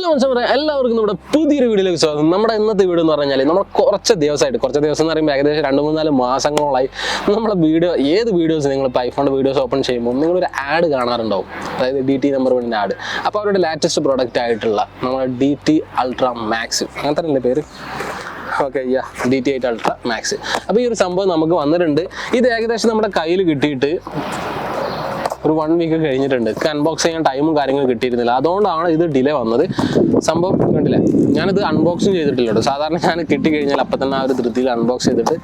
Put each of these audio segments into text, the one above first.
എല്ലാവർക്കും നമ്മുടെ പുതിയൊരു വീഡിയോയിലേക്ക് സ്വാഗതം. നമ്മുടെ ഇന്നത്തെ വീഡിയോ എന്ന് പറഞ്ഞാൽ നമ്മൾ കുറച്ച് ദിവസം എന്ന് പറയുമ്പോൾ ഏകദേശം 2-3-4 മാസങ്ങളായി നമ്മളെ ഏത് വീഡിയോസ് നിങ്ങളിപ്പോൾ ഐഫോണിൻ്റെ വീഡിയോസ് ഓപ്പൺ ചെയ്യുമ്പോൾ നിങ്ങളൊരു ആഡ് കാണാറുണ്ടാവും. അതായത് DT.No.1 ആഡ്. അപ്പോൾ അവരുടെ ലേറ്റസ്റ്റ് പ്രോഡക്റ്റ് ആയിട്ടുള്ള നമ്മുടെ DT Ultra Max, അങ്ങനത്തെ അല്ലേ പേര്? Okay, DT8 Ultra Max. അപ്പോൾ ഈ ഒരു സംഭവം നമുക്ക് വന്നിട്ടുണ്ട്. ഇത് ഏകദേശം നമ്മുടെ കയ്യിൽ കിട്ടിയിട്ട് ഒരു 1 വീക്ക് കഴിഞ്ഞിട്ടുണ്ട്. അൺബോക്സ് ചെയ്യാൻ ടൈമും കാര്യങ്ങളും കിട്ടിയിരുന്നില്ല. അതുകൊണ്ടാണ് ഇത് ഡിലേ വന്നത്. സംഭവം കണ്ടില്ലേ, ഞാനിത് അൺബോക്സിങ് ചെയ്തിട്ടില്ല. സാധാരണ ഞാൻ കിട്ടിക്കഴിഞ്ഞാൽ അപ്പം തന്നെ ആ ഒരു ധൃതിയിൽ അൺബോക്സ് ചെയ്തിട്ട്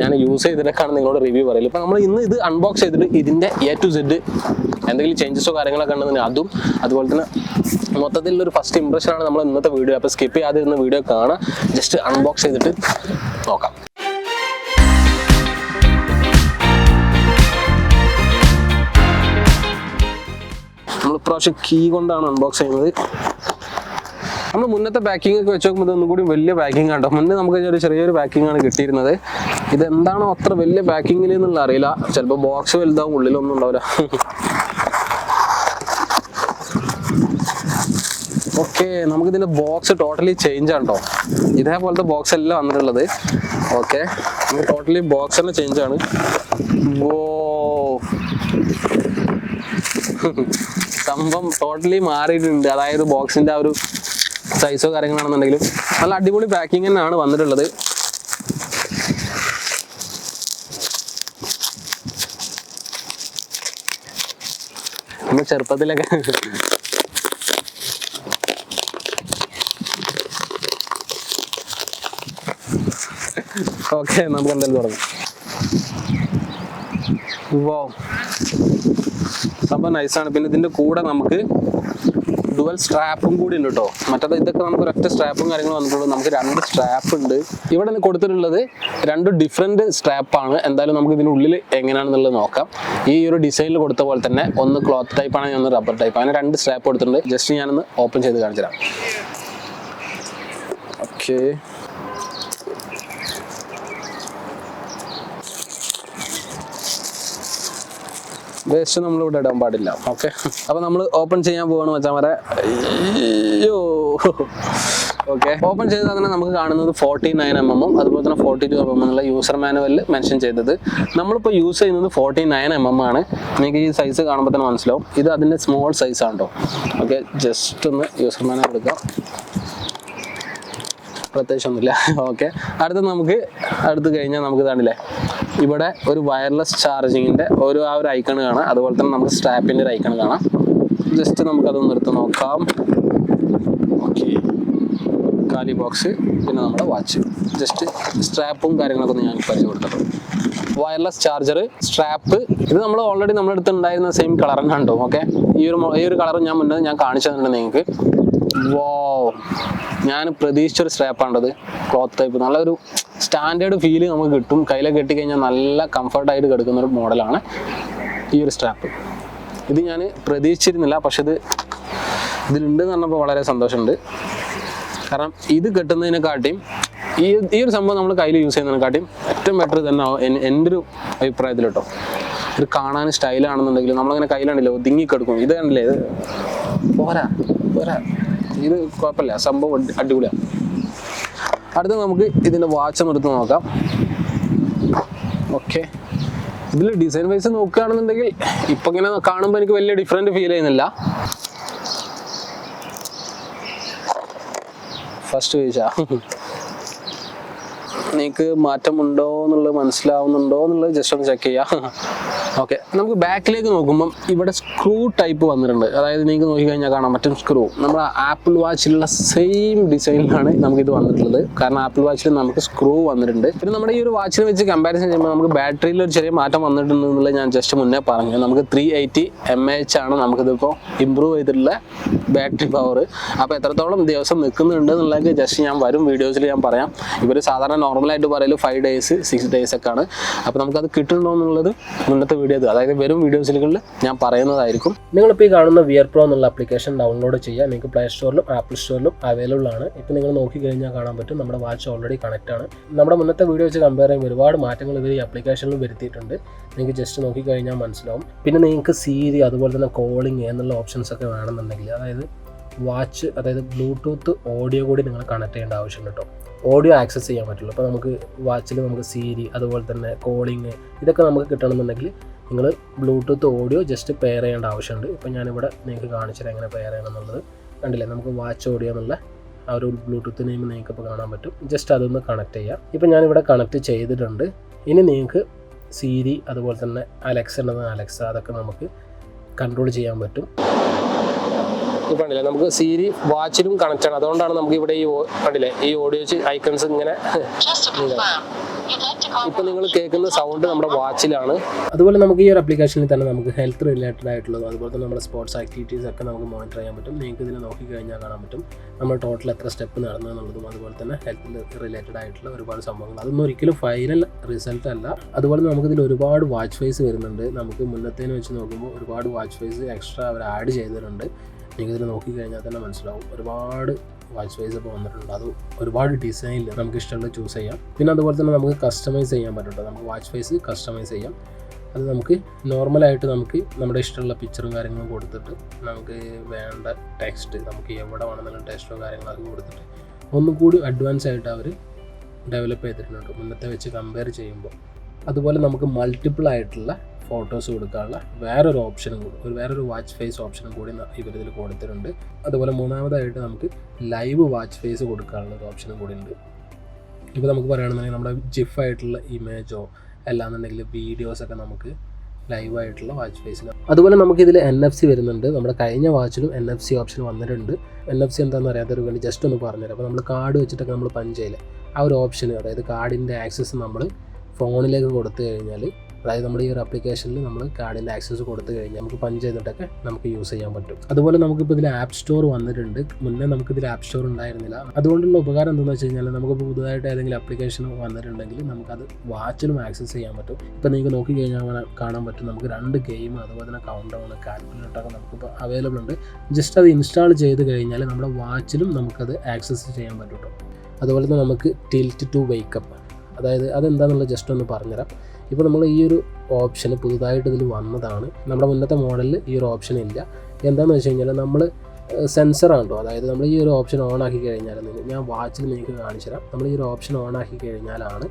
ഞാൻ യൂസ് ചെയ്തിട്ടൊക്കെയാണ് നിങ്ങളോട് റിവ്യൂ പറയില്ല. ഇപ്പം നമ്മൾ ഇന്ന് ഇത് അൺബോക്സ് ചെയ്തിട്ട് ഇതിൻ്റെ A to Z എന്തെങ്കിലും ചേഞ്ചസോ കാര്യങ്ങളൊക്കെ ഉണ്ടെന്നുണ്ടെങ്കിൽ അതും, അതുപോലെ തന്നെ മൊത്തത്തിലൊരു ഫസ്റ്റ് ഇംപ്രഷനാണ് നമ്മൾ ഇന്നത്തെ വീഡിയോ. അപ്പോൾ സ്കിപ്പ് ചെയ്യാതിരുന്ന വീഡിയോ കാണാം. ജസ്റ്റ് അൺബോക്സ് ചെയ്തിട്ട് നോക്കാം. നമ്മൾ ഇപ്രാവശ്യം കീ കൊണ്ടാണ് അൺബോക്സ് ചെയ്യുന്നത്. നമ്മൾ മുന്നത്തെ പാക്കിംഗ് ഒക്കെ വെച്ച് നോക്കുമ്പോൾ ഒന്നും കൂടി വലിയ പാക്കിംഗ് ആട്ടോ. മുന്നേ നമുക്ക് ഒരു ചെറിയൊരു പാക്കിംഗ് ആണ് കിട്ടിയിരുന്നത്. ഇതെന്താണോ അത്ര വലിയ പാക്കിങ്ങിൽ എന്നുള്ള അറിയില്ല. ചിലപ്പോൾ ബോക്സ് വലുതാവും, ഉള്ളിലൊന്നും ഉണ്ടാവില്ല. ഓക്കെ, നമുക്കിതിൻ്റെ ബോക്സ് ടോട്ടലി ചേഞ്ച് ആണ് കേട്ടോ. ഇതേപോലത്തെ ബോക്സ് അല്ല വന്നിട്ടുള്ളത്. ഓക്കെ, നമുക്ക് ടോട്ടലി ബോക്സ് തന്നെ ചേഞ്ച് ആണ്. സംഭവം ടോട്ടലി മാറിയിട്ടുണ്ട്. അതായത് ബോക്സിന്റെ ആ ഒരു സൈസോ കാര്യങ്ങളാണെന്നുണ്ടെങ്കിലും നല്ല അടിപൊളി പാക്കിംഗ് തന്നെയാണ് വന്നിട്ടുള്ളത്. നമ്മൾ ചെറുപ്പത്തിലൊക്കെ ഓക്കെ, നമുക്ക് എന്തായാലും തുടങ്ങാം. സംഭവം നൈസാണ്. പിന്നെ ഇതിന്റെ കൂടെ നമുക്ക് ഡുവൽ സ്ട്രാപ്പും കൂടി ഉണ്ട് കേട്ടോ. മറ്റേത് ഇതൊക്കെ നമുക്ക് ഒരൊറ്റ സ്ട്രാപ്പും കാര്യങ്ങളും വന്നിട്ടുള്ളൂ. നമുക്ക് 2 സ്ട്രാപ്പ് ഉണ്ട്. ഇവിടെ കൊടുത്തിട്ടുള്ളത് 2 ഡിഫറെന്റ് സ്ട്രാപ്പാണ്. എന്തായാലും നമുക്ക് ഇതിനുള്ളിൽ എങ്ങനെയാണെന്നുള്ളത് നോക്കാം. ഈ ഒരു ഡിസൈനിൽ കൊടുത്ത പോലെ തന്നെ ഒന്ന് ക്ലോത്ത് ടൈപ്പ് ആണെങ്കിൽ ഒന്ന് റബ്ബർ ടൈപ്പ്, അങ്ങനെ 2 സ്ട്രാപ്പ് കൊടുത്തിട്ടുണ്ട്. ജസ്റ്റ് ഞാനൊന്ന് ഓപ്പൺ ചെയ്ത് കാണിച്ചു തരാം. ഓക്കെ, വേസ്റ്റ് നമ്മളിവിടെ ഇടാൻ പാടില്ല. ഓക്കെ, അപ്പോൾ നമ്മൾ ഓപ്പൺ ചെയ്യാൻ പോവാണ് മച്ചാമാരെ. അയ്യോ, ഓക്കെ, ഓപ്പൺ ചെയ്താൽ തന്നെ നമുക്ക് കാണുന്നത് 49mm അതുപോലെ തന്നെ 42mm എന്നുള്ള യൂസർ മാനുവലിൽ മെൻഷൻ ചെയ്തത്. നമ്മളിപ്പോൾ യൂസ് ചെയ്യുന്നത് 49mm ആണ്. നിങ്ങൾക്ക് ഈ സൈസ് കാണുമ്പോൾ തന്നെ മനസ്സിലാവും. ഇത് അതിൻ്റെ സ്മോൾ സൈസ് ആണ് കേട്ടോ. ഓക്കെ, ജസ്റ്റ് ഒന്ന് യൂസർ മാനുവൽ എടുക്കാം. പ്രത്യേകിച്ചൊന്നുമില്ല. ഓക്കെ, അടുത്ത് കഴിഞ്ഞാൽ നമുക്ക് കാണില്ലേ, ഇവിടെ ഒരു വയർലെസ് ചാർജിങ്ങിൻ്റെ ആ ഒരു ഐക്കൺ കാണാം. അതുപോലെ തന്നെ നമുക്ക് സ്ട്രാപ്പിൻ്റെ ഒരു ഐക്കൺ കാണാം. ജസ്റ്റ് നമുക്കതൊന്ന് എടുത്ത് നോക്കാം. ഓക്കെ, കാലി ബോക്സ്, പിന്നെ നമ്മുടെ വാച്ച്. ജസ്റ്റ് സ്ട്രാപ്പും കാര്യങ്ങളൊക്കെ ഒന്ന് ഞാൻ പരിചയം കൊടുത്തിട്ടുണ്ട്. Wireless charger, strap. ഇത് നമ്മൾ ഓൾറെഡി നമ്മുടെ അടുത്ത് ഉണ്ടായിരുന്ന സെയിം കളർ തന്നെ ഉണ്ടോ. ഓക്കെ, ഈ ഒരു കളർ ഞാൻ കാണിച്ചു തന്നിട്ടുണ്ട് നിങ്ങൾക്ക്. ഞാൻ പ്രതീക്ഷിച്ചൊരു സ്ട്രാപ്പാണത്. ക്ലോത്ത് ടൈപ്പ്, നല്ലൊരു സ്റ്റാൻഡേർഡ് ഫീല് നമുക്ക് കിട്ടും. കയ്യിലൊക്കെ കെട്ടിക്കഴിഞ്ഞാൽ നല്ല കംഫർട്ടായിട്ട് കിടക്കുന്ന ഒരു മോഡലാണ് ഈ ഒരു സ്ട്രാപ്പ്. ഇത് ഞാൻ പ്രതീക്ഷിച്ചിരുന്നില്ല, പക്ഷെ ഇതിലുണ്ടെന്ന് പറഞ്ഞപ്പോൾ വളരെ സന്തോഷമുണ്ട്. കാരണം ഇത് കെട്ടുന്നതിനെക്കാട്ടിയും ഈ ഒരു സംഭവം നമ്മൾ കയ്യിൽ യൂസ് ചെയ്യുന്നതിനെക്കാട്ടിയും ഏറ്റവും ബെറ്റർ തന്നെ എൻ്റെ ഒരു അഭിപ്രായത്തിൽ കേട്ടോ. ഇത് കാണാൻ സ്റ്റൈലാണെന്നുണ്ടെങ്കിലും നമ്മളങ്ങനെ കയ്യിലാണല്ലോ ഒതുങ്ങിക്കെടുക്കും. ഇത് കണ്ടില്ലേ, ഇത് പോരാ, ഇത് കുഴപ്പമില്ല, സംഭവം അടിപൊളിയാണ്. അടുത്ത നമുക്ക് ഇതിൻ്റെ വാച്ച് എടുത്ത് നോക്കാം. ഓക്കെ, ഇതിൽ ഡിസൈൻ വൈസ് നോക്കുകയാണെന്നുണ്ടെങ്കിൽ ഇപ്പം ഇങ്ങനെ കാണുമ്പോൾ എനിക്ക് വലിയ ഡിഫറൻറ്റ് ഫീൽ ചെയ്യുന്നില്ല. ഫസ്റ്റ് ചോദിച്ചാ നിങ്ങൾക്ക് മാറ്റമുണ്ടോ എന്നുള്ളത് മനസ്സിലാവുന്നുണ്ടോ എന്നുള്ളത് ജസ്റ്റ് ഒന്ന് ചെക്ക് ചെയ്യാം. ഓക്കെ, നമുക്ക് ബാക്കിലേക്ക് നോക്കുമ്പം ഇവിടെ സ്ക്രൂ ടൈപ്പ് വന്നിട്ടുണ്ട്. അതായത് നിങ്ങൾക്ക് നോക്കിക്കഴിഞ്ഞാൽ കാണാം മറ്റും സ്ക്രൂ. നമ്മുടെ ആപ്പിൾ വാച്ചിലുള്ള സെയിം ഡിസൈനിലാണ് നമുക്കിത് വന്നിട്ടുള്ളത്. കാരണം ആപ്പിൾ വാച്ചിൽ നമുക്ക് സ്ക്രൂ വന്നിട്ടുണ്ട്. പിന്നെ നമ്മുടെ ഈ ഒരു വാച്ചിനെ വെച്ച് കമ്പാരിസൺ ചെയ്യുമ്പോൾ നമുക്ക് ബാറ്ററിയിൽ ഒരു ചെറിയ മാറ്റം വന്നിട്ടുണ്ട് എന്നുള്ളത് ഞാൻ ജസ്റ്റ് മുന്നേ പറഞ്ഞു. നമുക്ക് 380 mAh ആണ് നമുക്കിതിപ്പോൾ ഇമ്പ്രൂവ് ചെയ്തിട്ടുള്ള ബാറ്ററി പവർ. അപ്പോൾ എത്രത്തോളം ദിവസം നിൽക്കുന്നുണ്ട് എന്നുള്ളത് ജസ്റ്റ് ഞാൻ വരും വീഡിയോസിൽ ഞാൻ പറയാം. ഇവർ സാധാരണ നോർമലായിട്ട് പറയല് 5 days 6 days ഒക്കെ ആണ്. അപ്പോൾ നമുക്കത് കിട്ടുന്നുണ്ടോ എന്നുള്ളത് മുന്നത്തെ വീഡിയോ, അതായത് വരും വീഡിയോസിലുകളിൽ ഞാൻ പറയുന്നതായിരിക്കും. നിങ്ങളിപ്പോൾ ഈ കാണുന്ന WearPro എന്നുള്ള ആപ്ലിക്കേഷൻ ഡൗൺലോഡ് ചെയ്യുക. നിങ്ങൾക്ക് പ്ലേ സ്റ്റോറിലും ആപ്പിൾ സ്റ്റോറിലും അവൈലബിൾ ആണ്. ഇപ്പോൾ നിങ്ങൾ നോക്കിക്കഴിഞ്ഞാൽ കാണാൻ പറ്റും നമ്മുടെ വാച്ച് ഓൾറെഡി കണക്റ്റ് ആണ്. നമ്മുടെ മുന്നത്തെ വീഡിയോ വെച്ച് കമ്പയർ ചെയ്യുമ്പോൾ ഒരുപാട് മാറ്റങ്ങൾ ഇവർ ഈ ആപ്ലിക്കേഷനിൽ വരുത്തിയിട്ടുണ്ട്. നിങ്ങൾക്ക് ജസ്റ്റ് നോക്കിക്കഴിഞ്ഞാൽ മനസ്സിലാവും. പിന്നെ നിങ്ങൾക്ക് സീരി അതുപോലെ തന്നെ കോളിംഗ് എന്നുള്ള ഓപ്ഷൻസ് ഒക്കെ വേണമെന്നുണ്ടെങ്കിൽ, അതായത് വാച്ച് അതായത് ബ്ലൂടൂത്ത് ഓഡിയോ കൂടി നിങ്ങൾ കണക്ട് ചെയ്യേണ്ട ആവശ്യമുണ്ട് കേട്ടോ. ഓഡിയോ ആക്സസ് ചെയ്യാൻ പറ്റുള്ളൂ. അപ്പോൾ നമുക്ക് വാച്ചിൽ നമുക്ക് സീരി അതുപോലെ തന്നെ കോളിങ് ഇതൊക്കെ നമുക്ക് കിട്ടണമെന്നുണ്ടെങ്കിൽ നിങ്ങൾ ബ്ലൂടൂത്ത് ഓഡിയോ ജസ്റ്റ് പെയർ ചെയ്യേണ്ട ആവശ്യമുണ്ട്. ഇപ്പോൾ ഞാനിവിടെ നിങ്ങൾക്ക് കാണിച്ചുതരാം എങ്ങനെ പെയർ ചെയ്യണം എന്നുള്ളത്. കണ്ടില്ലേ, നമുക്ക് വാച്ച് ഓഡിയോ എന്നുള്ള ആ ഒരു ബ്ലൂടൂത്ത് നെയിം നിങ്ങൾക്ക് ഇപ്പോൾ കാണാൻ പറ്റും. ജസ്റ്റ് അതൊന്ന് കണക്ട് ചെയ്യാം. ഇപ്പോൾ ഞാനിവിടെ കണക്ട് ചെയ്തിട്ടുണ്ട്. ഇനി നിങ്ങൾക്ക് സീരി അതുപോലെ തന്നെ അലക്സ ഉണ്ടെന്ന് അലക്സ അതൊക്കെ നമുക്ക് കൺട്രോൾ ചെയ്യാൻ പറ്റും. ഇപ്പോൾ കണ്ടില്ലേ, നമുക്ക് സീരി വാച്ചിലും കണക്റ്റ് ആണ്. അതുകൊണ്ടാണ് നമുക്ക് ഇവിടെ ഈ കണ്ടില്ലേ ഈ ഓഡിയോ ഐക്കൺസ് ഇങ്ങനെ ഇപ്പോൾ നിങ്ങൾ കേൾക്കുന്ന സൗണ്ട് നമ്മുടെ വാച്ചിലാണ്. അതുപോലെ നമുക്ക് ഈ ഒരു ആപ്ലിക്കേഷനിൽ തന്നെ നമുക്ക് ഹെൽത്ത് റിലേറ്റഡ് ആയിട്ടുള്ളത് അതുപോലെ തന്നെ നമ്മുടെ സ്പോർട്സ് ആക്ടിവിറ്റീസ് ഒക്കെ നമുക്ക് മോണിറ്റർ ചെയ്യാൻ പറ്റും. നിങ്ങൾക്ക് ഇതിൽ നോക്കിക്കഴിഞ്ഞാൽ കാണാൻ പറ്റും നമ്മൾ ടോട്ടൽ എത്ര സ്റ്റെപ്പ് നടന്നു എന്നുള്ളതും അതുപോലെ തന്നെ ഹെൽത്ത് റിലേറ്റഡ് ആയിട്ടുള്ള ഒരുപാട് സംഭവങ്ങൾ. അതൊന്നും ഒരിക്കലും ഫൈനൽ റിസൾട്ട് അല്ല. അതുപോലെ നമുക്കിതിൽ ഒരുപാട് വാച്ച് ഫേസ് വരുന്നുണ്ട്. നമുക്ക് മുന്നത്തേന് വെച്ച് നോക്കുമ്പോൾ ഒരുപാട് വാച്ച് ഫേസ് എക്സ്ട്രാ അവർ ആഡ് ചെയ്തിട്ടുണ്ട്. നിങ്ങൾക്കിതിൽ നോക്കിക്കഴിഞ്ഞാൽ തന്നെ മനസ്സിലാവും ഒരുപാട് വാച്ച് ഫേസ് ഇപ്പോൾ വന്നിട്ടുണ്ട്. അത് ഒരുപാട് ഡിസൈനിൽ നമുക്ക് ഇഷ്ടമുള്ളത് ചൂസ് ചെയ്യാം. പിന്നെ അതുപോലെ തന്നെ നമുക്ക് കസ്റ്റമൈസ് ചെയ്യാൻ പറ്റും. നമുക്ക് വാച്ച് ഫേസ് കസ്റ്റമൈസ് ചെയ്യാം. അത് നമുക്ക് നോർമലായിട്ട് നമുക്ക് നമ്മുടെ ഇഷ്ടമുള്ള പിക്ചറും കാര്യങ്ങളും കൊടുത്തിട്ട് നമുക്ക് വേണ്ട ടെക്സ്റ്റ് നമുക്ക് എവിടെ വേണമെന്നുള്ള ടെക്സ്റ്റോ കാര്യങ്ങളൊക്കെ കൊടുത്തിട്ട് ഒന്നും കൂടി അഡ്വാൻസ് ആയിട്ട് അവർ ഡെവലപ്പ് ചെയ്തിട്ടുണ്ട് മുന്നത്തെ വെച്ച് കമ്പയർ ചെയ്യുമ്പോൾ. അതുപോലെ നമുക്ക് മൾട്ടിപ്പിൾ ആയിട്ടുള്ള ഫോട്ടോസ് കൊടുക്കാനുള്ള വേറൊരു ഓപ്ഷനും കൂടി വേറൊരു വാച്ച് ഫേസ് ഓപ്ഷനും കൂടി ഇവരിതിൽ കൊടുത്തിട്ടുണ്ട്. അതുപോലെ മൂന്നാമതായിട്ട് നമുക്ക് ലൈവ് വാച്ച് ഫേസ് കൊടുക്കാനുള്ള ഒരു ഓപ്ഷനും കൂടി ഉണ്ട്. ഇപ്പോൾ നമുക്ക് പറയുകയാണെന്നുണ്ടെങ്കിൽ നമ്മുടെ ജിഫ് ആയിട്ടുള്ള ഇമേജോ അല്ലാന്നുണ്ടെങ്കിൽ വീഡിയോസൊക്കെ നമുക്ക് ലൈവായിട്ടുള്ള വാച്ച് ഫേസിൽ. അതുപോലെ നമുക്കിതിൽ NFC വരുന്നുണ്ട്. നമ്മുടെ കഴിഞ്ഞ വാച്ചിലും NFC ഓപ്ഷൻ വന്നിട്ടുണ്ട്. NFC എന്താണെന്ന് അറിയാത്തൊരു വേണ്ടി ജസ്റ്റ് ഒന്ന് പറഞ്ഞുതരാം. അപ്പോൾ നമ്മൾ കാർഡ് വെച്ചിട്ടൊക്കെ നമ്മൾ പഞ്ച് ആ ഒരു ഓപ്ഷൻ അതായത് കാർഡിൻ്റെ ആക്സസ് നമ്മൾ ഫോണിലേക്ക് കൊടുത്തു കഴിഞ്ഞാൽ അതായത് നമ്മുടെ ഈ ഒരു ആപ്ലിക്കേഷനിൽ നമ്മൾ കാർഡിൻ്റെ ആക്സസ് കൊടുത്തു കഴിഞ്ഞാൽ നമുക്ക് പഞ്ച് ചെയ്തിട്ടൊക്കെ നമുക്ക് യൂസ് ചെയ്യാൻ പറ്റും. അതുപോലെ നമുക്കിപ്പോൾ ഇതിൽ ആപ്പ് സ്റ്റോർ വന്നിട്ടുണ്ട്. മുന്നേ നമുക്കിതിൽ ആപ്പ് സ്റ്റോർ ഉണ്ടായിരുന്നില്ല. അതുകൊണ്ടുള്ള ഉപകാരം എന്താണെന്ന് വെച്ച് കഴിഞ്ഞാൽ നമുക്കിപ്പോൾ പുതുതായിട്ട് ഏതെങ്കിലും ആപ്ലിക്കേഷൻ വന്നിട്ടുണ്ടെങ്കിൽ നമുക്കത് വാച്ചിലും ആക്സസ് ചെയ്യാൻ പറ്റും. ഇപ്പോൾ നിങ്ങൾക്ക് നോക്കിക്കഴിഞ്ഞാൽ കാണാൻ പറ്റും നമുക്ക് 2 ഗെയിം അതുപോലെ തന്നെ കൗണ്ട് ഡൗൺ കാൽക്കുലേറ്ററൊക്കെ നമുക്കിപ്പോൾ അവൈലബിൾ ഉണ്ട്. ജസ്റ്റ് അത് ഇൻസ്റ്റാൾ ചെയ്ത് കഴിഞ്ഞാൽ നമ്മുടെ വാച്ചിലും നമുക്കത് ആക്സസ് ചെയ്യാൻ പറ്റും കേട്ടോ. അതുപോലെ തന്നെ നമുക്ക് ടിൽറ്റ് ടു വേക്കപ്പ് അതായത് അതെന്താണെന്നുള്ളത് ജസ്റ്റ് ഒന്ന് പറഞ്ഞുതരാം. ഇപ്പോൾ നമ്മൾ ഈ ഒരു ഓപ്ഷൻ പുതുതായിട്ട് ഇതിൽ വന്നതാണ്. നമ്മുടെ മുന്നത്തെ മോഡലിൽ ഈ ഒരു ഓപ്ഷൻ ഇല്ല. എന്താണെന്ന് വെച്ച് കഴിഞ്ഞാൽ നമ്മൾ സെൻസറാണ് കേട്ടോ. അതായത് നമ്മൾ ഈ ഒരു ഓപ്ഷൻ ഓൺ ആക്കി കഴിഞ്ഞാൽ ഞാൻ വാച്ചിൽ നിങ്ങൾക്ക് കാണിച്ചു തരാം. നമ്മൾ ഈ ഒരു ഓപ്ഷൻ ഓൺ ആക്കി കഴിഞ്ഞാലാണ്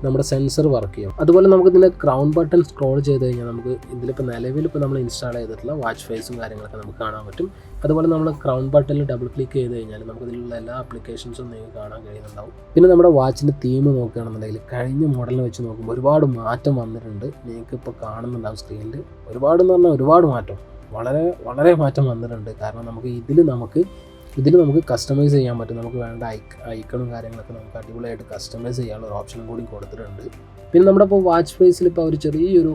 നമ്മുടെ സെൻസർ വർക്ക് ചെയ്യും. അതുപോലെ നമുക്ക് ഇതിൻ്റെ ക്രൗൺ ബട്ടൺ സ്ക്രോൾ ചെയ്ത് കഴിഞ്ഞാൽ നമുക്ക് ഇതിലിപ്പോൾ നിലവിലിപ്പോൾ നമ്മൾ ഇൻസ്റ്റാൾ ചെയ്തിട്ടുള്ള വാച്ച് ഫേസും കാര്യങ്ങളൊക്കെ നമുക്ക് കാണാൻ പറ്റും. അതുപോലെ നമ്മൾ ക്രൗൺ ബട്ടണിൽ ഡബിൾ ക്ലിക്ക് ചെയ്ത് കഴിഞ്ഞാൽ നമുക്ക് ഇതിലുള്ള എല്ലാ ആപ്ലിക്കേഷൻസും നിങ്ങൾക്ക് കാണാൻ കഴിയുന്നുണ്ടാവും. പിന്നെ നമ്മുടെ വാച്ചിൻ്റെ തീം നോക്കുകയാണെന്നുണ്ടെങ്കിൽ കഴിഞ്ഞ മോഡലിനെ വെച്ച് നോക്കുമ്പോൾ ഒരുപാട് മാറ്റം വന്നിട്ടുണ്ട്. നിങ്ങൾക്ക് ഇപ്പോൾ കാണുന്നുണ്ടാവും സ്ക്രീനിൽ. ഒരുപാടെന്ന് പറഞ്ഞാൽ ഒരുപാട് മാറ്റം, വളരെ വളരെ മാറ്റം വന്നിട്ടുണ്ട്. കാരണം നമുക്ക് ഇതിൽ നമുക്ക് കസ്റ്റമൈസ് ചെയ്യാൻ പറ്റും. നമുക്ക് വേണ്ട ഐക്കണും കാര്യങ്ങളൊക്കെ നമുക്ക് അടിപൊളിയായിട്ട് കസ്റ്റമൈസ് ചെയ്യാനുള്ള ഒരു ഓപ്ഷനും കൂടി കൊടുത്തിട്ടുണ്ട്. പിന്നെ നമ്മുടെ ഇപ്പോൾ വാച്ച് ഫേസിൽ ഇപ്പോൾ ഒരു ചെറിയൊരു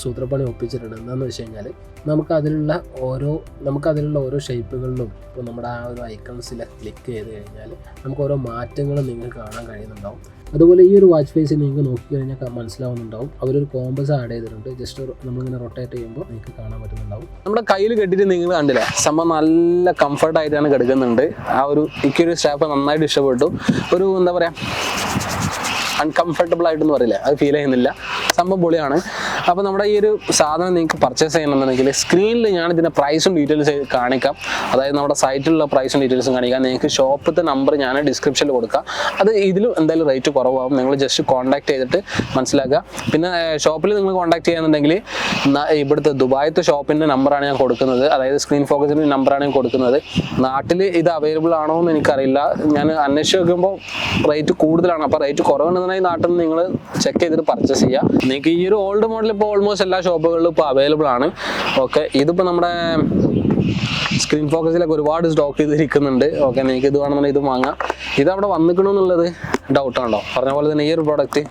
സൂത്രപ്പണി ഒപ്പിച്ചിട്ടുണ്ട്. എന്താണെന്ന് വെച്ച് കഴിഞ്ഞാൽ നമുക്കതിലുള്ള ഓരോ ഷേപ്പുകളിലും ഇപ്പോൾ നമ്മുടെ ആ ഒരു ഐക്കൺസിൽ ക്ലിക്ക് ചെയ്ത് കഴിഞ്ഞാൽ നമുക്ക് ഓരോ മാറ്റങ്ങളും നിങ്ങൾക്ക് കാണാൻ കഴിയുന്നുണ്ടാവും. അതുപോലെ ഈ ഒരു വാച്ച് ഫേസിൽ നിങ്ങൾക്ക് നോക്കിക്കഴിഞ്ഞാൽ മനസ്സിലാവുന്നുണ്ടാവും അവരൊരു കോമ്പസ് ആഡ് ചെയ്തിട്ടുണ്ട്. ജസ്റ്റ് നമ്മളിങ്ങനെ റൊട്ടേറ്റ് ചെയ്യുമ്പോൾ നിങ്ങൾക്ക് കാണാൻ പറ്റുന്നുണ്ടാവും. നമ്മുടെ കയ്യിൽ കെട്ടിയിട്ട് നിങ്ങൾ കണ്ടില്ലേ, സംഭവം നല്ല കംഫർട്ടായിട്ടാണ് കിടക്കുന്നുണ്ട്. ആ ഒരു എനിക്കൊരു സ്റ്റാഫ് നന്നായിട്ട് ഇഷ്ടപ്പെട്ടു. ഒരു എന്താ പറയുക അൺകംഫർട്ടബിൾ ആയിട്ടെന്ന് പറയില്ല, അത് ഫീൽ ചെയ്യുന്നില്ല. സംഭവം പൊളിയാണ്. അപ്പോൾ നമ്മുടെ ഈ ഒരു സാധനം നിങ്ങൾക്ക് പർച്ചേസ് ചെയ്യണമെന്നുണ്ടെങ്കിൽ സ്ക്രീനിൽ ഞാൻ ഇതിൻ്റെ പ്രൈസും ഡീറ്റെയിൽസ് കാണിക്കാം. അതായത് നമ്മുടെ സൈറ്റിലുള്ള പ്രൈസും ഡീറ്റെയിൽസും കാണിക്കാം. നിങ്ങൾക്ക് ഷോപ്പിലത്തെ നമ്പർ ഞാൻ ഡിസ്ക്രിപ്ഷനിൽ കൊടുക്കാം. അത് ഇതിലും എന്തായാലും റേറ്റ് കുറവാകും. നിങ്ങൾ ജസ്റ്റ് കോൺടാക്ട് ചെയ്തിട്ട് മനസ്സിലാക്കുക. പിന്നെ ഷോപ്പിൽ നിങ്ങൾ കോൺടാക്ട് ചെയ്യുന്നുണ്ടെങ്കിൽ ഇവിടുത്തെ ദുബായത്തെ ഷോപ്പിൻ്റെ നമ്പറാണ് ഞാൻ കൊടുക്കുന്നത്. അതായത് സ്ക്രീൻ ഫോക്കസിൻ്റെ നമ്പറാണ് ഞാൻ കൊടുക്കുന്നത്. നാട്ടിൽ ഇത് അവൈലബിൾ ആണോ എന്ന് എനിക്കറിയില്ല. ഞാൻ അന്വേഷിച്ച് നോക്കുമ്പോൾ റേറ്റ് കൂടുതലാണ്. അപ്പോൾ റേറ്റ് കുറവുണ്ടെന്നുണ്ടെങ്കിൽ നാട്ടിൽ നിന്ന് നിങ്ങൾ ചെക്ക് ചെയ്തിട്ട് പർച്ചേസ് ചെയ്യുക. നിങ്ങൾക്ക് ഈ ഒരു ഓൾഡ് മോഡൽ ഇപ്പോൾ ഓൾമോസ്റ്റ് എല്ലാ ഷോപ്പുകളിലും ഇപ്പോൾ അവൈലബിൾ ആണ്. ഓക്കെ, ഇതിപ്പോൾ നമ്മുടെ സ്ക്രീൻ ഫോക്കസിലൊക്കെ ഒരുപാട് സ്റ്റോക്ക് ചെയ്തിരിക്കുന്നുണ്ട്. ഓക്കെ, നിങ്ങൾക്ക് ഇത് വേണമെന്നുണ്ടെങ്കിൽ ഇത് വാങ്ങാം. ഇതവിടെ വന്നിക്കണമെന്നുള്ളത് ഡൗട്ടാണല്ലോ. പറഞ്ഞ പോലെ തന്നെ ഈ ഒരു പ്രോഡക്റ്റ്.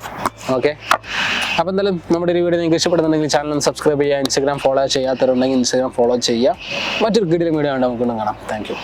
ഓക്കെ, അപ്പോൾ എന്തായാലും നമ്മുടെ ഒരു വീഡിയോ നിങ്ങൾക്ക് ഇഷ്ടപ്പെടുന്നുണ്ടെങ്കിൽ ചാനൽ ഒന്ന് സബ്സ്ക്രൈബ് ചെയ്യുക. ഇൻസ്റ്റാഗ്രാം ഫോളോ ചെയ്യാത്തവരുണ്ടെങ്കിൽ ഇൻസ്റ്റാഗ്രാം ഫോളോ ചെയ്യുക. മറ്റൊരു വീഡിയോ ഉണ്ട്, നമുക്ക് കാണാം. Thank you.